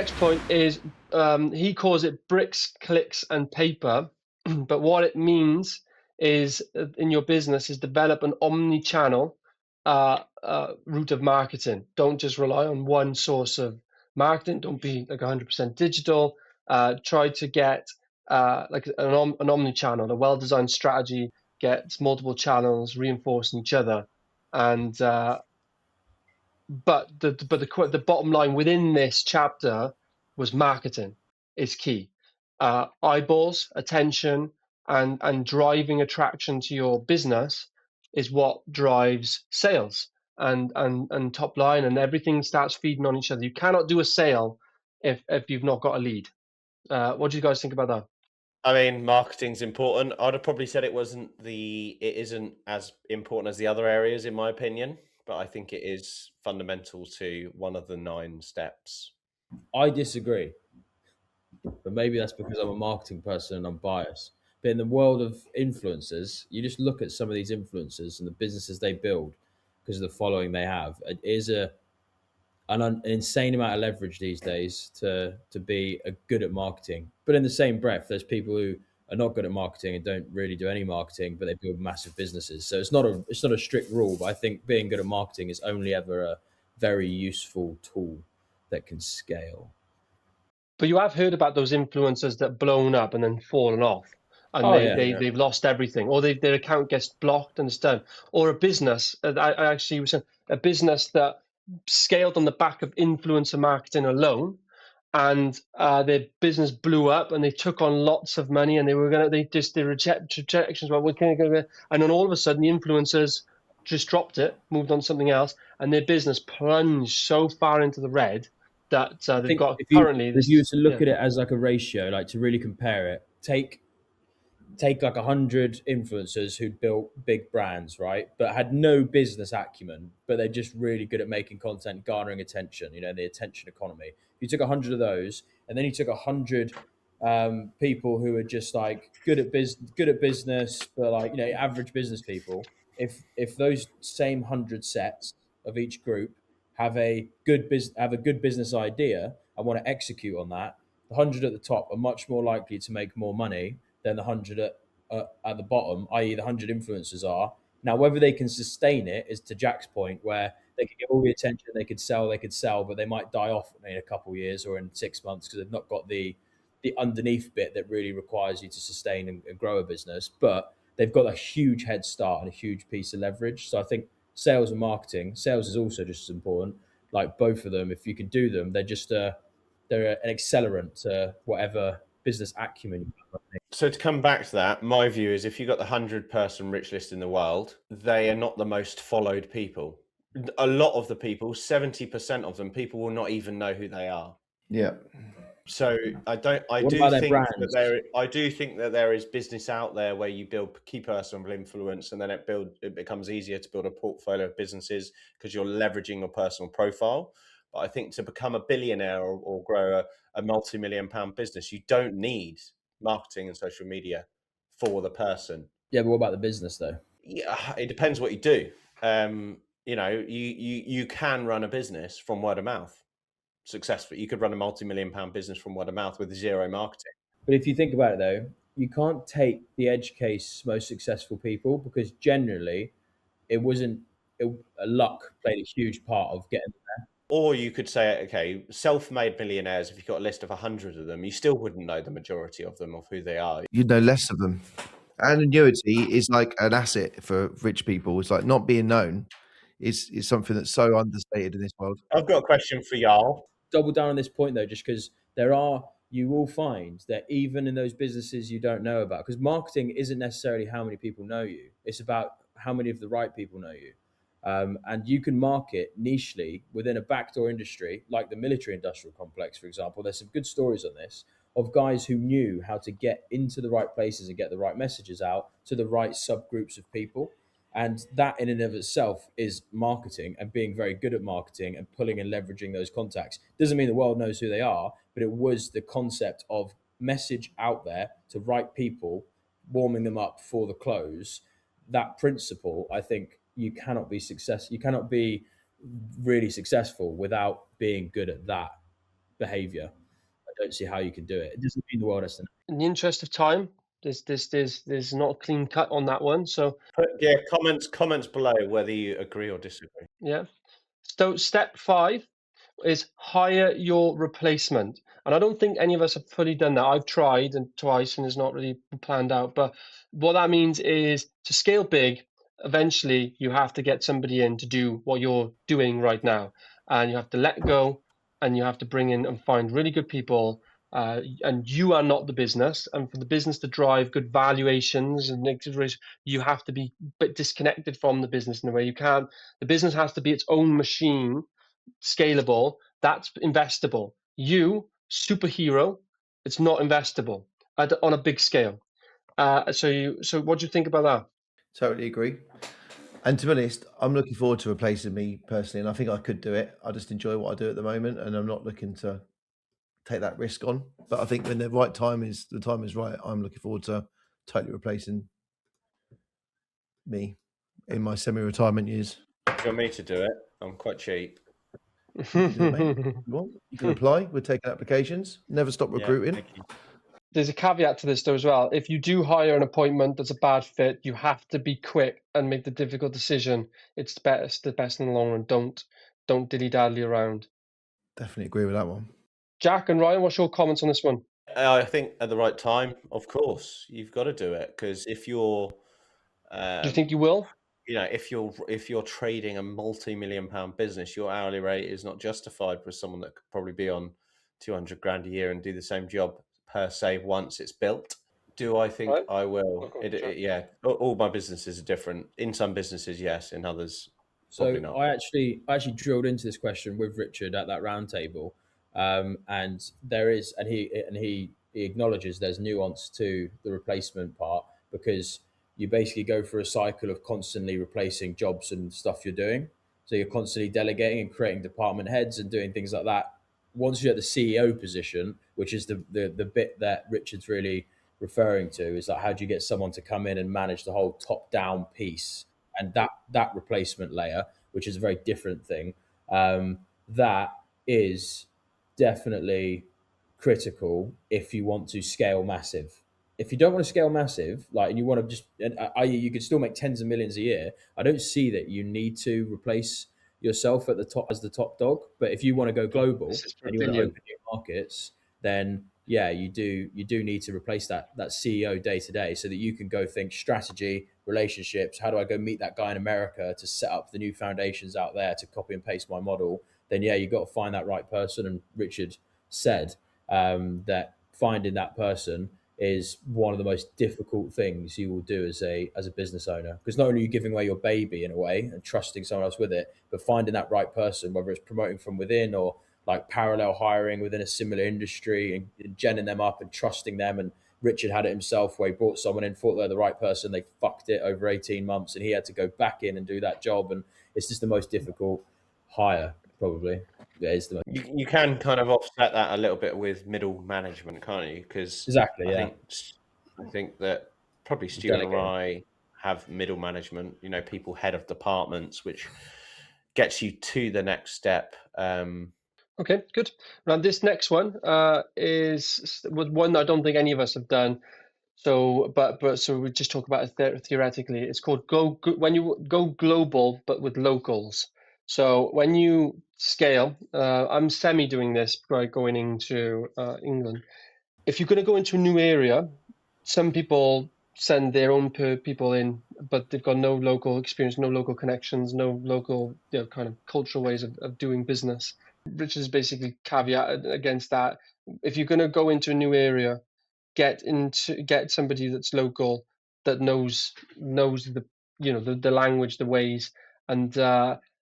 next point is he calls it bricks, clicks, and paper. But what it means is in your business is develop an omni-channel route of marketing. Don't just rely on one source of marketing. Don't be like 100% digital. Try to get like an omni-channel, a well-designed strategy gets multiple channels reinforcing each other. And but the bottom line within this chapter was marketing is key. Eyeballs, attention, and driving attraction to your business is what drives sales and top line, and everything starts feeding on each other. You cannot do a sale if you've not got a lead. What do you guys think about that? I mean, marketing's important. I'd have probably said it isn't as important as the other areas, in my opinion, but I think it is fundamental to one of the 9 steps. I disagree, but maybe that's because I'm a marketing person and I'm biased. But in the world of influencers, you just look at some of these influencers and the businesses they build because of the following they have. It is an insane amount of leverage these days to be good at marketing. But in the same breath, there's people who are not good at marketing and don't really do any marketing, but they build massive businesses. So it's not a strict rule, but I think being good at marketing is only ever a very useful tool that can scale. But you have heard about those influencers that blown up and then fallen off, and Oh yeah, they've lost everything, or their account gets blocked and it's done. Or a business, I actually was saying, a business that scaled on the back of influencer marketing alone, and their business blew up, and they took on lots of money, and they reject rejections. Well, we're going to go, and then all of a sudden the influencers just dropped it, moved on to something else, and their business plunged so far into the red that I they've think got currently if you were this. to look at it as like a ratio, like to really compare it, take like 100 influencers who'd built big brands, right? But had no business acumen, but they're just really good at making content, garnering attention, the attention economy. If you took 100 of those and then you took 100 people who are just like good at business, but like, average business people, if those same 100 sets of each group have a good business idea and want to execute on that, the 100 at the top are much more likely to make more money than the 100 at the bottom, i.e. the 100 influencers are. Now, whether they can sustain it is to Jack's point, where they could get all the attention, they could sell, but they might die off in a couple of years or in 6 months because they've not got the underneath bit that really requires you to sustain and grow a business. But they've got a huge head start and a huge piece of leverage. So I think sales and marketing, sales is also just as important. Like both of them, if you can do them, they're an accelerant to whatever business acumen you have. So to come back to that, my view is if you've got the 100-person rich list in the world, they are not the most followed people. A lot of the people, 70% of them, people will not even know who they are. Yeah. So I do think that there is business out there where you build key personal influence, and then it becomes easier to build a portfolio of businesses because you're leveraging your personal profile. But I think to become a billionaire or grow a multi-million pound business, you don't need marketing and social media for the person. Yeah, but what about the business though? Yeah, it depends what you do. You can run a business from word of mouth successfully. You could run a multi-million pound business from word of mouth with zero marketing. But if you think about it though, you can't take the edge case most successful people because generally luck played a huge part of getting there. Or you could say, okay, self-made millionaires, if you've got a list of 100 of them, you still wouldn't know the majority of them, of who they are. You'd know less of them. Anonymity is like an asset for rich people. It's like not being known is something that's so understated in this world. I've got a question for y'all. Double down on this point though, just because you will find that even in those businesses you don't know about, because marketing isn't necessarily how many people know you. It's about how many of the right people know you. And you can market nichely within a backdoor industry, like the military industrial complex, for example. There's some good stories on this of guys who knew how to get into the right places and get the right messages out to the right subgroups of people. And that in and of itself is marketing and being very good at marketing and pulling and leveraging those contacts. Doesn't mean the world knows who they are, but it was the concept of message out there to right people, warming them up for the close. That principle, I think you cannot be really successful without being good at that behavior. I don't see how you can do it. It doesn't mean the world has to. In the interest of time, there's not a clean cut on that one. So Yeah, comments below whether you agree or disagree. yeah. So step 5 is hire your replacement. And I don't think any of us have fully done that. I've tried and twice and it's not really planned out. But what that means is to scale big, eventually you have to get somebody in to do what you're doing right now. And you have to let go and you have to bring in and find really good people. And you are not the business. And for the business to drive good valuations and you have to be a bit disconnected from the business in a way you can't. The business has to be its own machine, scalable, that's investable. You, superhero, it's not investable on a big scale. So what do you think about that? Totally agree. And to be honest, I'm looking forward to replacing me personally, and I think I could do it. I just enjoy what I do at the moment, and I'm not looking to take that risk on. But I think when the time is right, I'm looking forward to totally replacing me in my semi-retirement years. Do you want me to do it? I'm quite cheap. You can do it, mate. You can apply. We're taking applications. Never stop recruiting. Thank you. There's a caveat to this though as well. If you do hire an appointment that's a bad fit, you have to be quick and make the difficult decision. It's the best in the long run. Don't dilly-dally around. Definitely agree with that one. Jack and Ryan, what's your comments on this one? I think at the right time, of course, you've got to do it, because if you're, Do you think you will? if you're trading a multi-million pound business, your hourly rate is not justified for someone that could probably be on 200 grand a year and do the same job per se once it's built. Do I think Right. I will? Yeah, all my businesses are different. In some businesses, yes. In others, probably not. I actually drilled into this question with Richard at that roundtable, and there is, and he acknowledges there's nuance to the replacement part, because you basically go through a cycle of constantly replacing jobs and stuff you're doing. So you're constantly delegating and creating department heads and doing things like that. Once you're at the CEO position, which is the bit that Richard's really referring to, is like, how do you get someone to come in and manage the whole top down piece, and that replacement layer, which is a very different thing, that is definitely critical if you want to scale massive. If you don't want to scale massive, like, and you want to just, i.e., you could still make tens of millions a year, I don't see that you need to replace yourself at the top as the top dog. But if you want to go global and you want to open new markets, then yeah, you do need to replace that CEO day to day, so that you can go think strategy, relationships. How do I go meet that guy in America to set up the new foundations out there to copy and paste my model? Then yeah, you got to find that right person. And Richard said that finding that person is one of the most difficult things you will do as a business owner, because not only are you giving away your baby in a way and trusting someone else with it, but finding that right person, whether it's promoting from within or like parallel hiring within a similar industry, and genning them up and trusting them. And Richard had it himself, where he brought someone in, thought they're the right person, they fucked it over 18 months, and he had to go back in and do that job. And it's just the most difficult hire, probably. It is the most. You can kind of offset that a little bit with middle management, can't you? Because Exactly, yeah. I think that probably Stuart and Rye have middle management, people head of departments, which gets you to the next step. Okay, good. Now this next one is one I don't think any of us have done. So, so we just talk about it theoretically. It's called when you go global, but with locals. So when you scale, I'm semi doing this by going into England. If you're going to go into a new area, some people send their own people in, but they've got no local experience, no local connections, no local kind of cultural ways of doing business. Richard is basically caveat against that. If you're going to go into a new area, get somebody that's local, that knows the the language, the ways, and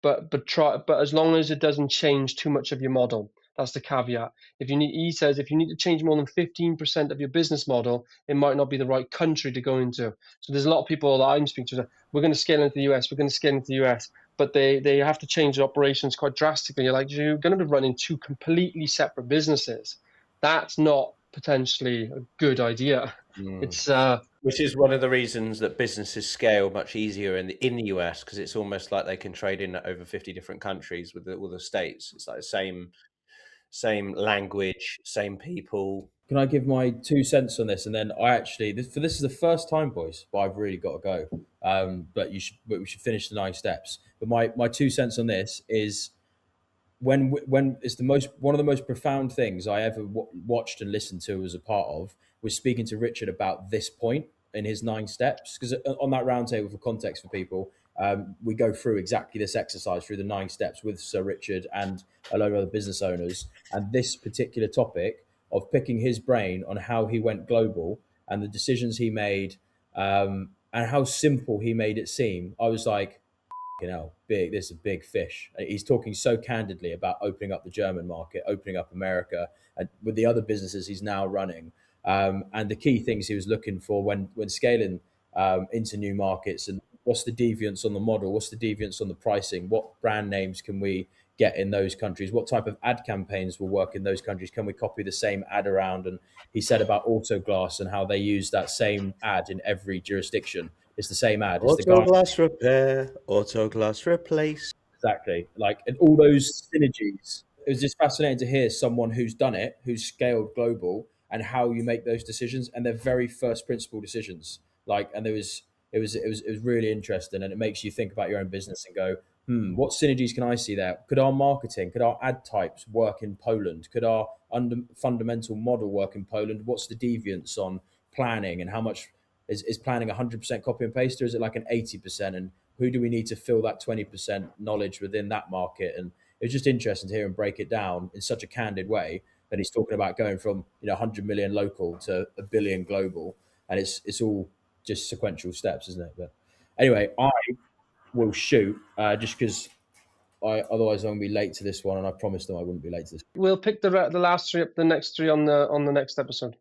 but as long as it doesn't change too much of your model. That's the caveat. He says if you need to change more than 15% of your business model, it might not be the right country to go into. So there's a lot of people that I'm speaking to. We're going to scale into the US. We're going to scale into the US, but they have to change their operations quite drastically. You're like, you're going to be running two completely separate businesses. That's not potentially a good idea. It's which is one of the reasons that businesses scale much easier in the US, because it's almost like they can trade in over 50 different countries with all the states. It's like the same language, same people. Can I give my 2 cents on this? And then I actually, this is the first time, boys, but I've really got to go. But we should finish the 9 steps. But my 2 cents on this is when it's one of the most profound things I ever watched and listened to as a part of was speaking to Richard about this point in his 9 steps. Because on that roundtable, for context for people, we go through exactly this exercise through the 9 steps with Sir Richard and a load of other business owners. And this particular topic of picking his brain on how he went global and the decisions he made, and how simple he made it seem, I was like, big. This is a big fish. He's talking so candidly about opening up the German market, opening up America, and with the other businesses he's now running, and the key things he was looking for when scaling into new markets. And what's the deviance on the model? What's the deviance on the pricing? What brand names can we get in those countries? What type of ad campaigns will work in those countries? Can we copy the same ad around? And he said about Autoglass and how they use that same ad in every jurisdiction. It's the same ad. It's the guy. Autoglass repair, autoglass replace. Exactly. Like, and all those synergies. It was just fascinating to hear someone who's done it, who's scaled global, and how you make those decisions, and they're very first principle decisions. Like, and it was really interesting, and it makes you think about your own business and go, what synergies can I see there? Could our marketing, could our ad types work in Poland? Could our fundamental model work in Poland? What's the deviance on planning, and how much is planning 100% copy and paste, or is it like an 80%? And who do we need to fill that 20% knowledge within that market? And it was just interesting to hear him break it down in such a candid way that he's talking about going from 100 million local to 1 billion global, and it's all just sequential steps, isn't it? But anyway, I will shoot just because otherwise I'm gonna be late to this one, and I promised them I wouldn't be late to this. We'll pick the last three up, the next three on the next episode.